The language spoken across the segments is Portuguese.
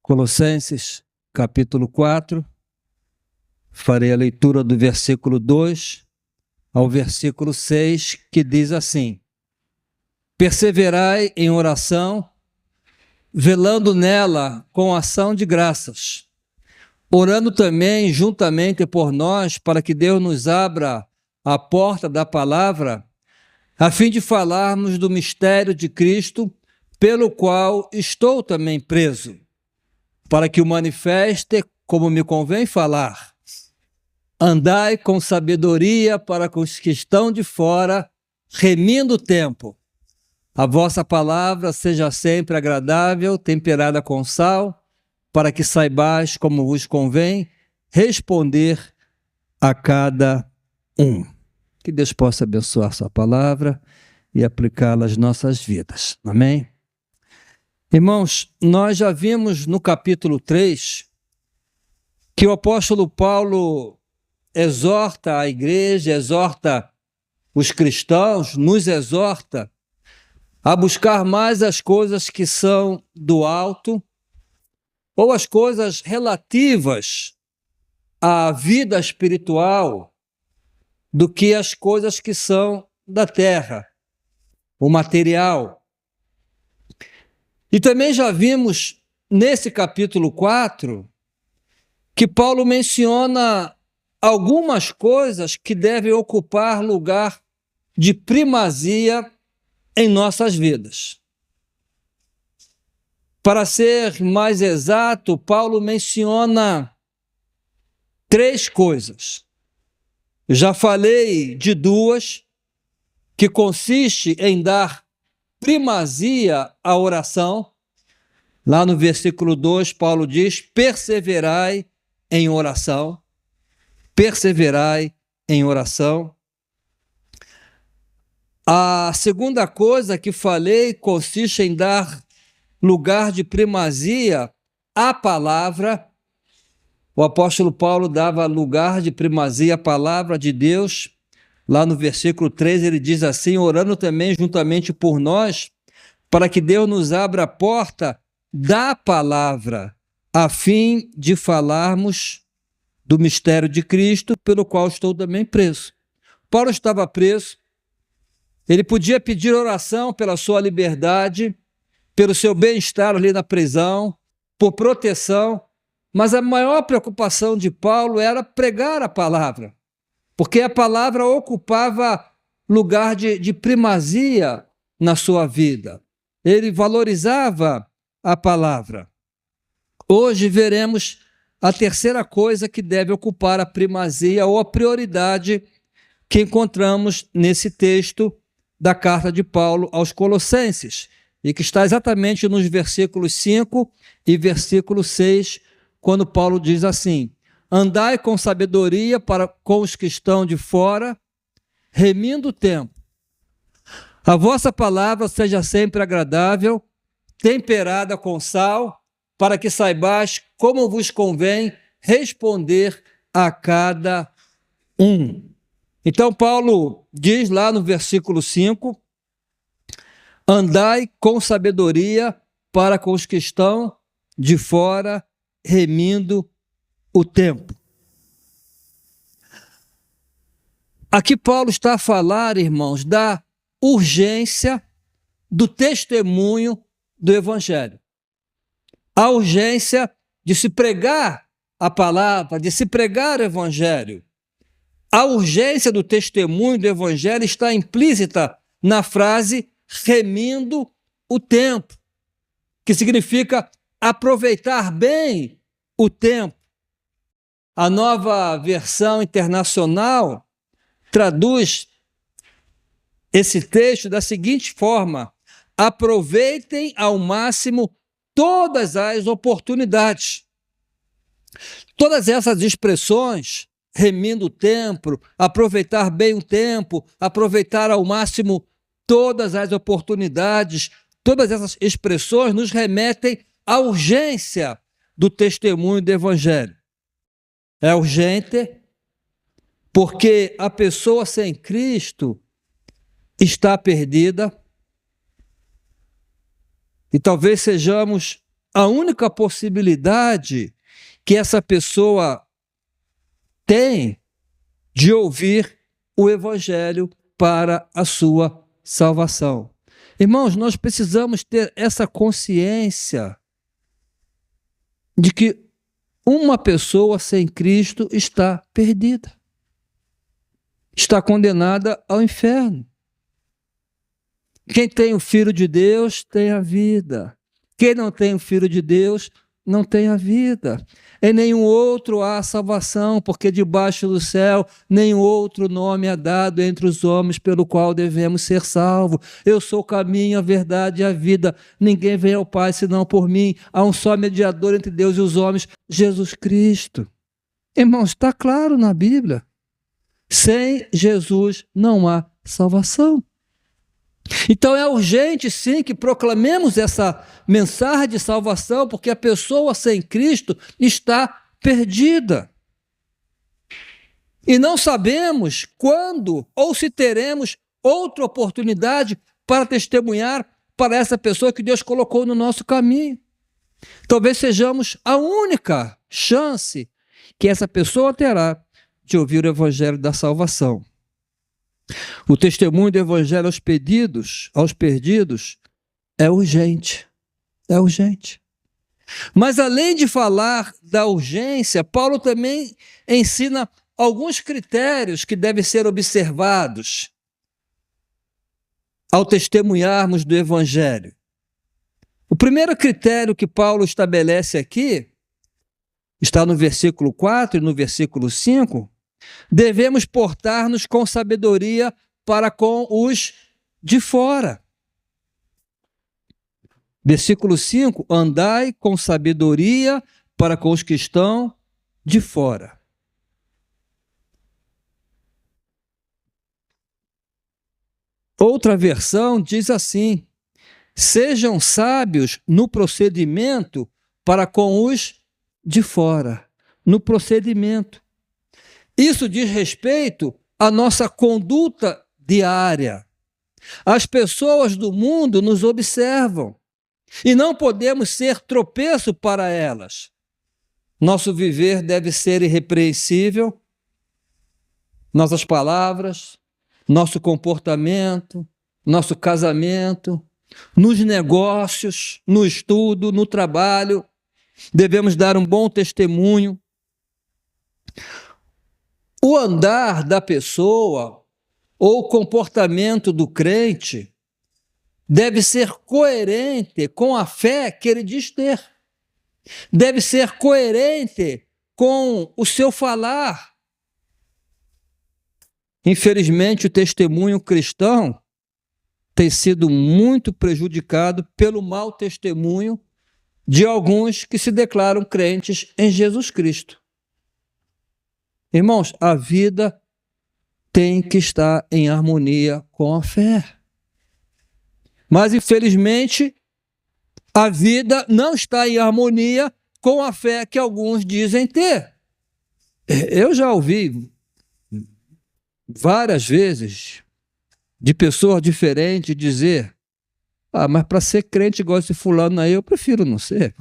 Colossenses, capítulo 4, farei a leitura do versículo 2 ao versículo 6, que diz assim: perseverai em oração, velando nela com ação de graças, orando também juntamente por nós, para que Deus nos abra a porta da palavra, a fim de falarmos do mistério de Cristo, pelo qual estou também preso, para que o manifeste como me convém falar. Andai com sabedoria para com os que estão de fora, remindo o tempo. A vossa palavra seja sempre agradável, temperada com sal, para que saibais como vos convém responder a cada um. Que Deus possa abençoar sua palavra e aplicá-la às nossas vidas. Amém? Irmãos, nós já vimos no capítulo 3 que o apóstolo Paulo exorta a igreja, exorta os cristãos, nos exorta a buscar mais as coisas que são do alto ou as coisas relativas à vida espiritual do que as coisas que são da terra, o material. E também já vimos nesse capítulo 4 que Paulo menciona algumas coisas que devem ocupar lugar de primazia em nossas vidas. Para ser mais exato, Paulo menciona 3 coisas. Já falei de 2, que consiste em dar primazia à oração. Lá no versículo 2, Paulo diz: perseverai em oração. Perseverai em oração. A segunda coisa que falei consiste em dar lugar de primazia à palavra. O apóstolo Paulo dava lugar de primazia à palavra de Deus. Lá no versículo 3 ele diz assim: orando também juntamente por nós, para que Deus nos abra a porta da palavra, a fim de falarmos do mistério de Cristo, pelo qual estou também preso. Paulo estava preso, ele podia pedir oração pela sua liberdade, pelo seu bem-estar ali na prisão, por proteção, mas a maior preocupação de Paulo era pregar a palavra, porque a palavra ocupava lugar de primazia na sua vida. Ele valorizava a palavra. Hoje veremos a terceira coisa que deve ocupar a primazia ou a prioridade que encontramos nesse texto da carta de Paulo aos Colossenses, e que está exatamente nos versículos 5 e versículo 6, quando Paulo diz assim: andai com sabedoria para com os que estão de fora, remindo o tempo. A vossa palavra seja sempre agradável, temperada com sal, para que saibais como vos convém responder a cada um. Então Paulo diz lá no versículo 5, andai com sabedoria para com os que estão de fora, remindo o tempo. Aqui Paulo está a falar, irmãos, da urgência do testemunho do Evangelho. A urgência de se pregar a palavra, de se pregar o Evangelho. A urgência do testemunho do Evangelho está implícita na frase remindo o tempo, que significa aproveitar bem o tempo. A Nova Versão Internacional traduz esse texto da seguinte forma: aproveitem ao máximo todas as oportunidades. Todas essas expressões, remindo o tempo, aproveitar bem o tempo, aproveitar ao máximo todas as oportunidades, todas essas expressões nos remetem à urgência do testemunho do Evangelho. É urgente porque a pessoa sem Cristo está perdida, e talvez sejamos a única possibilidade que essa pessoa tem de ouvir o Evangelho para a sua salvação. Irmãos, nós precisamos ter essa consciência de que uma pessoa sem Cristo está perdida, está condenada ao inferno. Quem tem o Filho de Deus tem a vida. Quem não tem o Filho de Deus não tem a vida. Em nenhum outro há salvação, porque debaixo do céu nenhum outro nome é dado entre os homens pelo qual devemos ser salvos. Eu sou o caminho, a verdade e a vida. Ninguém vem ao Pai senão por mim. Há um só mediador entre Deus e os homens, Jesus Cristo. Irmãos, está claro na Bíblia. Sem Jesus não há salvação. Então é urgente, sim, que proclamemos essa mensagem de salvação, porque a pessoa sem Cristo está perdida. E não sabemos quando ou se teremos outra oportunidade para testemunhar para essa pessoa que Deus colocou no nosso caminho. Talvez sejamos a única chance que essa pessoa terá de ouvir o Evangelho da salvação. O testemunho do Evangelho aos perdidos, é urgente. É urgente. Mas além de falar da urgência, Paulo também ensina alguns critérios que devem ser observados ao testemunharmos do Evangelho. O primeiro critério que Paulo estabelece aqui, está no versículo 4 e no versículo 5, devemos portar-nos com sabedoria para com os de fora. Versículo 5, andai com sabedoria para com os que estão de fora. Outra versão diz assim, sejam sábios no procedimento para com os de fora. No procedimento. Isso diz respeito à nossa conduta diária. As pessoas do mundo nos observam e não podemos ser tropeço para elas. Nosso viver deve ser irrepreensível, nossas palavras, nosso comportamento, nosso casamento, nos negócios, no estudo, no trabalho, devemos dar um bom testemunho. O andar da pessoa ou o comportamento do crente deve ser coerente com a fé que ele diz ter. Deve ser coerente com o seu falar. Infelizmente, o testemunho cristão tem sido muito prejudicado pelo mau testemunho de alguns que se declaram crentes em Jesus Cristo. Irmãos, a vida tem que estar em harmonia com a fé. Mas, infelizmente, a vida não está em harmonia com a fé que alguns dizem ter. Eu já ouvi várias vezes de pessoas diferentes dizer: mas para ser crente igual esse fulano aí, eu prefiro não ser.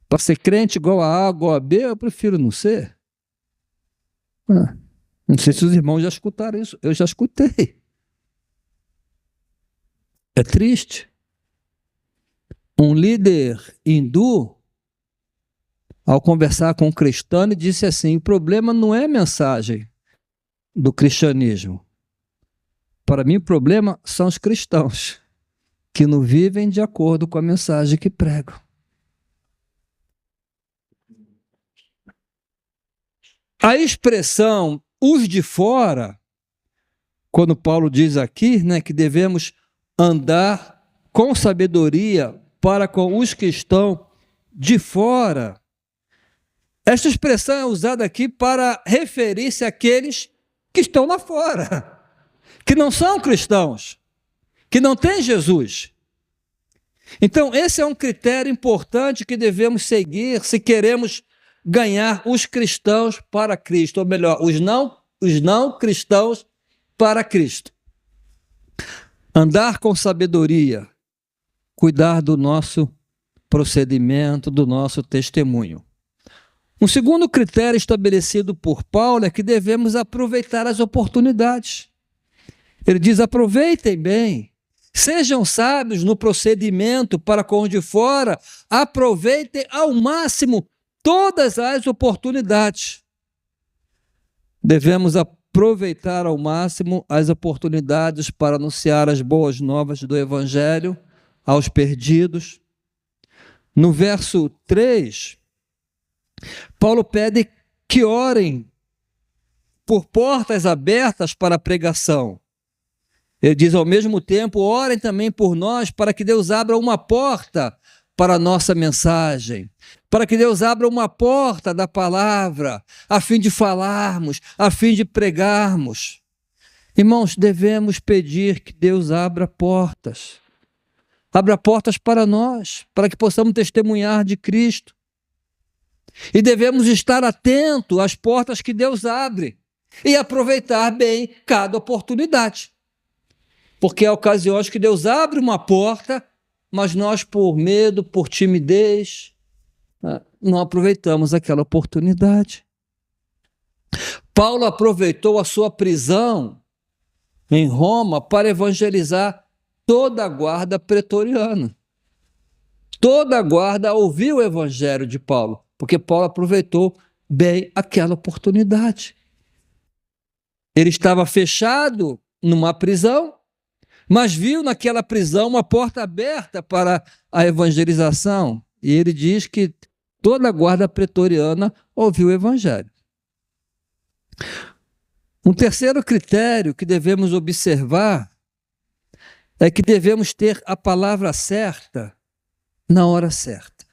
Para ser crente igual a A, igual a B, eu prefiro não ser. Não sei se os irmãos já escutaram isso. Eu já escutei. É triste. Um líder hindu, ao conversar com um cristão, disse assim: o problema não é a mensagem do cristianismo. Para mim, o problema são os cristãos que não vivem de acordo com a mensagem que pregam. A expressão os de fora, quando Paulo diz aqui, que devemos andar com sabedoria para com os que estão de fora, esta expressão é usada aqui para referir-se àqueles que estão lá fora, que não são cristãos, que não têm Jesus. Então, esse é um critério importante que devemos seguir se queremos ganhar os cristãos para Cristo, ou melhor, os não cristãos para Cristo. Andar com sabedoria, cuidar do nosso procedimento do nosso testemunho. Um segundo critério estabelecido por Paulo é que devemos aproveitar as oportunidades. Ele diz: aproveitem bem, sejam sábios no procedimento para com os de fora, aproveitem ao máximo todas as oportunidades. Devemos aproveitar ao máximo as oportunidades para anunciar as boas novas do Evangelho aos perdidos. No verso 3, Paulo pede que orem por portas abertas para a pregação. Ele diz ao mesmo tempo: orem também por nós para que Deus abra uma porta para a nossa mensagem, para que Deus abra uma porta da palavra, a fim de falarmos, a fim de pregarmos. Irmãos, devemos pedir que Deus abra portas para nós, para que possamos testemunhar de Cristo. E devemos estar atentos às portas que Deus abre e aproveitar bem cada oportunidade. Porque há ocasiões que Deus abre uma porta, mas nós, por medo, por timidez, não aproveitamos aquela oportunidade. Paulo aproveitou a sua prisão em Roma para evangelizar toda a guarda pretoriana. Toda a guarda ouviu o evangelho de Paulo, porque Paulo aproveitou bem aquela oportunidade. Ele estava fechado numa prisão, mas viu naquela prisão uma porta aberta para a evangelização. E ele diz que toda a guarda pretoriana ouviu o evangelho. Um terceiro critério que devemos observar é que devemos ter a palavra certa na hora certa.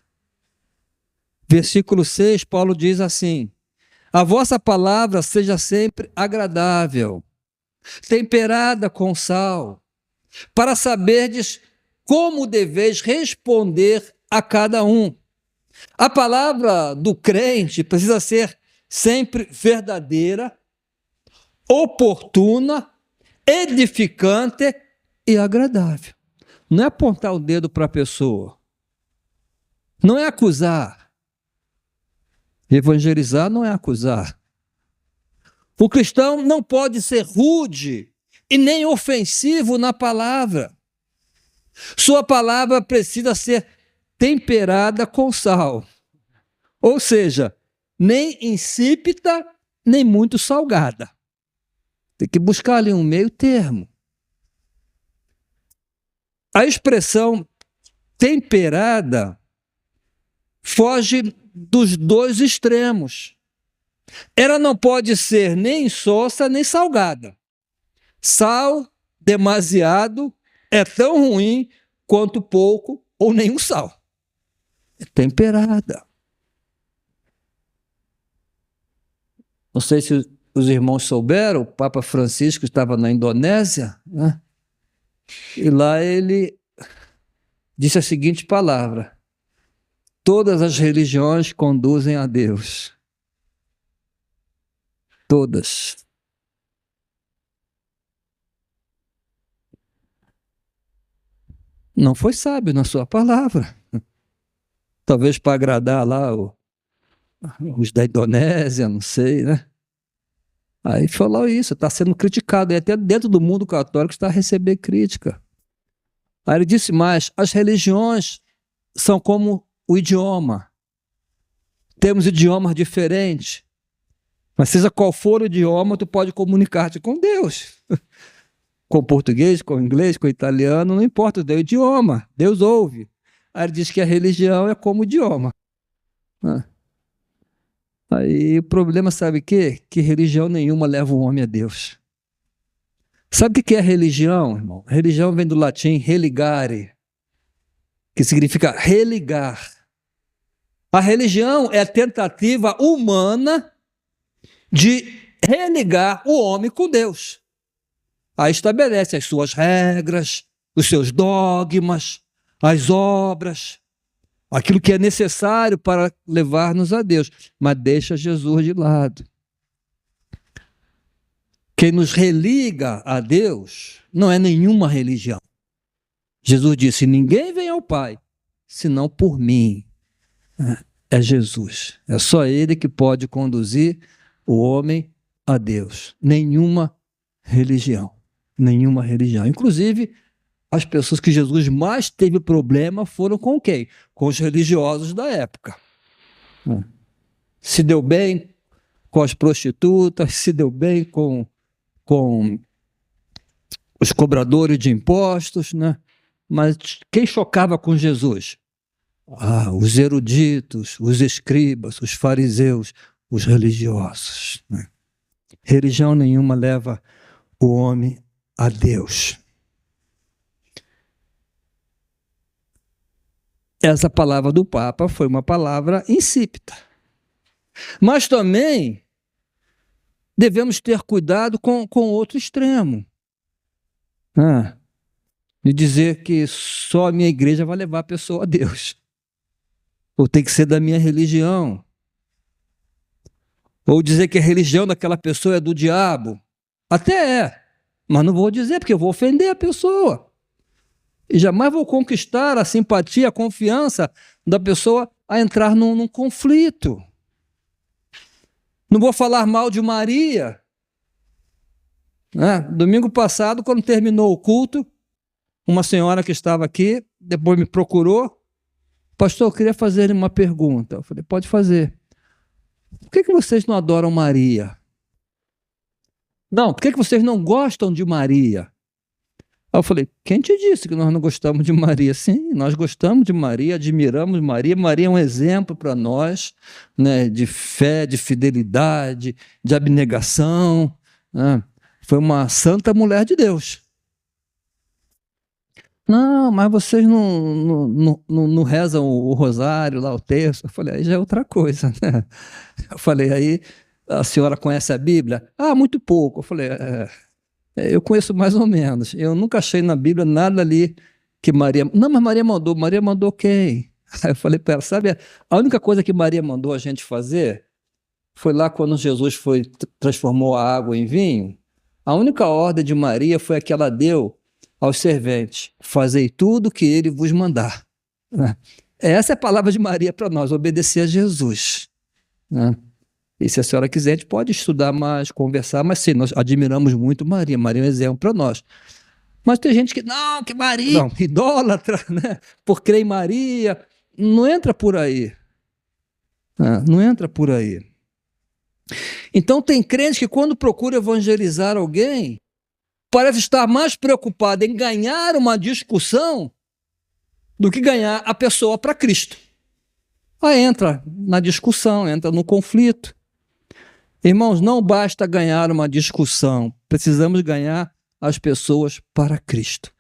Versículo 6, Paulo diz assim: a vossa palavra seja sempre agradável, temperada com sal, para saberdes como deveis responder a cada um. A palavra do crente precisa ser sempre verdadeira, oportuna, edificante e agradável. Não é apontar o dedo para a pessoa, não é acusar. Evangelizar não é acusar. O cristão não pode ser rude e nem ofensivo na palavra. Sua palavra precisa ser temperada com sal. Ou seja, nem insípida, nem muito salgada. Tem que buscar ali um meio termo. A expressão temperada foge dos dois extremos. Ela não pode ser nem insossa, nem salgada. Sal demasiado é tão ruim quanto pouco ou nenhum sal. É temperada. Não sei se os irmãos souberam, o Papa Francisco estava na Indonésia, né? E lá ele disse a seguinte palavra: todas as religiões conduzem a Deus. Todas. Não foi sábio na sua palavra. Talvez para agradar lá os da Indonésia, não sei, né? Aí falou isso, está sendo criticado, e até dentro do mundo católico está a receber crítica. Aí ele disse mais: as religiões são como o idioma. Temos idiomas diferentes, mas seja qual for o idioma, tu pode comunicar-te com Deus. Com português, com inglês, com italiano, não importa, é o idioma, Deus ouve. Aí ele diz que a religião é como o idioma. Aí o problema, sabe o quê? Que religião nenhuma leva o homem a Deus. Sabe o que é religião, irmão? Religião vem do latim religare, que significa religar. A religião é a tentativa humana de religar o homem com Deus. Aí estabelece as suas regras, os seus dogmas, as obras, aquilo que é necessário para levar-nos a Deus, mas deixa Jesus de lado. Quem nos religa a Deus não é nenhuma religião. Jesus disse: ninguém vem ao Pai senão por mim. É Jesus. É só Ele que pode conduzir o homem a Deus. Nenhuma religião. Nenhuma religião. Inclusive, as pessoas que Jesus mais teve problema foram com quem? Com os religiosos da época. Se deu bem com as prostitutas, se deu bem com os cobradores de impostos, né? Mas quem chocava com Jesus? Os eruditos, os escribas, os fariseus, os religiosos. Né? Religião nenhuma leva o homem a Deus. Essa palavra do Papa foi uma palavra insípida. Mas também devemos ter cuidado com outro extremo. De dizer que só a minha igreja vai levar a pessoa a Deus. Ou tem que ser da minha religião. Ou dizer que a religião daquela pessoa é do diabo. Até é, mas não vou dizer porque eu vou ofender a pessoa. E jamais vou conquistar a simpatia, a confiança da pessoa a entrar num conflito. Não vou falar mal de Maria. Domingo passado, quando terminou o culto, uma senhora que estava aqui, depois me procurou. Pastor, eu queria fazer uma pergunta. Eu falei, pode fazer. Por que vocês não adoram Maria? Não, por que vocês não gostam de Maria? Aí eu falei, quem te disse que nós não gostamos de Maria? Sim, nós gostamos de Maria, admiramos Maria. Maria é um exemplo para nós, né, de fé, de fidelidade, de abnegação. Né? Foi uma santa mulher de Deus. Não, mas vocês não rezam o rosário lá, o terço. Eu falei, aí já é outra coisa, né? Eu falei, aí a senhora conhece a Bíblia? Muito pouco. Eu falei, eu conheço mais ou menos. Eu nunca achei na Bíblia nada ali que Maria... Não, mas Maria mandou. Maria mandou quem? Aí eu falei para ela, sabe, a única coisa que Maria mandou a gente fazer foi lá quando Jesus transformou a água em vinho. A única ordem de Maria foi a que ela deu aos serventes: fazei tudo o que ele vos mandar. Essa é a palavra de Maria para nós, obedecer a Jesus. E se a senhora quiser, a gente pode estudar mais, conversar, mas sim, nós admiramos muito Maria. Maria é um exemplo para nós. Mas tem gente que, não, que Maria, não, idólatra, né? Por crer em Maria. Não entra por aí. Não entra por aí. Então tem crente que quando procura evangelizar alguém, parece estar mais preocupado em ganhar uma discussão do que ganhar a pessoa para Cristo. Aí entra na discussão, entra no conflito. Irmãos, não basta ganhar uma discussão, precisamos ganhar as pessoas para Cristo.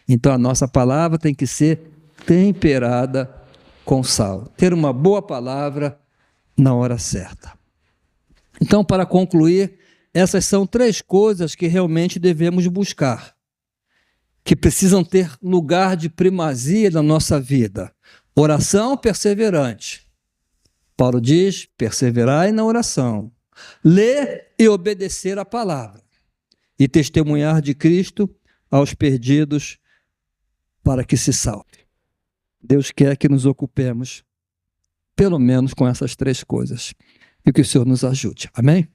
Então a nossa palavra tem que ser temperada com sal. Ter uma boa palavra na hora certa. Então, para concluir, essas são 3 coisas que realmente devemos buscar, que precisam ter lugar de primazia na nossa vida. Oração perseverante. Paulo diz, perseverai na oração. Ler e obedecer a palavra. E testemunhar de Cristo aos perdidos para que se salve. Deus quer que nos ocupemos, pelo menos com essas 3 coisas. E que o Senhor nos ajude. Amém?